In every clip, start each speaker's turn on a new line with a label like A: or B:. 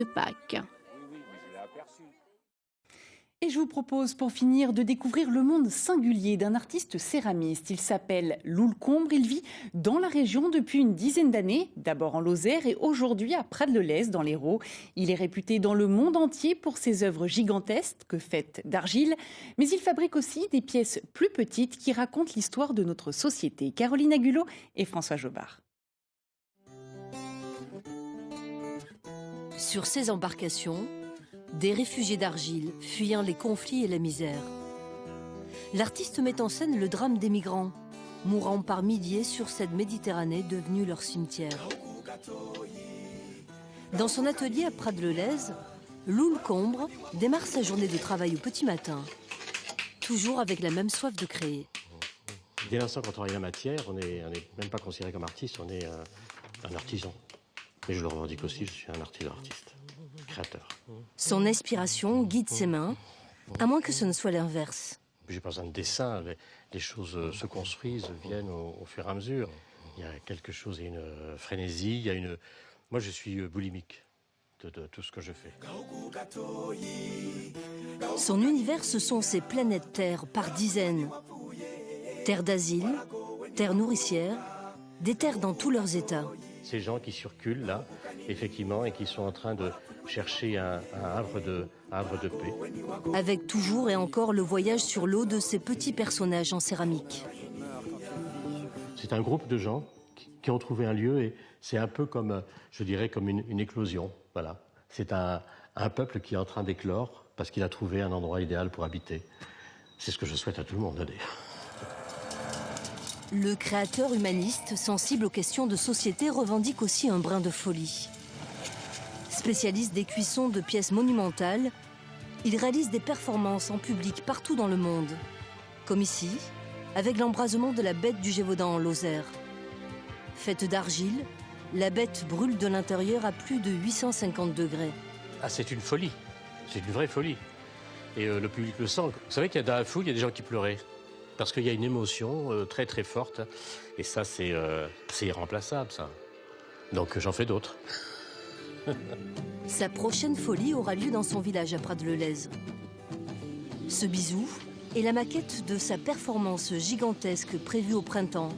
A: de Pâques.
B: Et je vous propose pour finir de découvrir le monde singulier d'un artiste céramiste. Il s'appelle Loul Combre, il vit dans la région depuis une dizaine d'années, d'abord en Lozère et aujourd'hui à Prades-le-Lez dans l'Hérault. Il est réputé dans le monde entier pour ses œuvres gigantesques faites d'argile, mais il fabrique aussi des pièces plus petites qui racontent l'histoire de notre société. Caroline Agulot et François Jobard.
C: Sur ces embarcations, des réfugiés d'argile fuyant les conflits et la misère. L'artiste met en scène le drame des migrants, mourant par milliers sur cette Méditerranée devenue leur cimetière. Dans son atelier à Prades-le-Lez, Loul Combre démarre sa journée de travail au petit matin, toujours avec la même soif de créer.
D: Dès l'instant quand on travaille la matière, on n'est même pas considéré comme artiste, on est un artisan. Mais je le revendique aussi, je suis un artiste, créateur.
C: Son inspiration guide ses mains, à moins que ce ne soit l'inverse.
D: J'ai pas besoin de dessin, les choses se construisent, viennent au fur et à mesure. Il y a quelque chose, il y a une frénésie, il y a une... Moi je suis boulimique de tout ce que je fais.
C: Son univers, ce sont ces planètes Terre par dizaines. Terres d'asile, terres nourricières, des terres dans tous leurs états.
D: Ces gens qui circulent là, effectivement, et qui sont en train de chercher un havre de paix.
C: Avec toujours et encore le voyage sur l'eau de ces petits personnages en céramique.
D: C'est un groupe de gens qui ont trouvé un lieu et c'est un peu comme, je dirais, comme une éclosion. Voilà. C'est un peuple qui est en train d'éclore parce qu'il a trouvé un endroit idéal pour habiter. C'est ce que je souhaite à tout le monde, d'ailleurs.
C: Le créateur humaniste, sensible aux questions de société, revendique aussi un brin de folie. Spécialiste des cuissons de pièces monumentales, il réalise des performances en public partout dans le monde. Comme ici, avec l'embrasement de la bête du Gévaudan en Lozère. Faite d'argile, la bête brûle de l'intérieur à plus de 850 degrés.
D: Ah, c'est une folie. C'est une vraie folie. Et le public le sent. Vous savez qu'il y a dans la foule, il y a des gens qui pleuraient. Parce qu'il y a une émotion très très forte. Et ça, c'est irremplaçable, ça. Donc j'en fais d'autres.
C: Sa prochaine folie aura lieu dans son village à Prades-le-Lez. Ce bisou est la maquette de sa performance gigantesque prévue au printemps.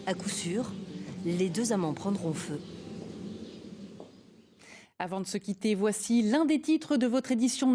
C: À coup sûr, les deux amants prendront feu.
B: Avant de se quitter, voici l'un des titres de votre édition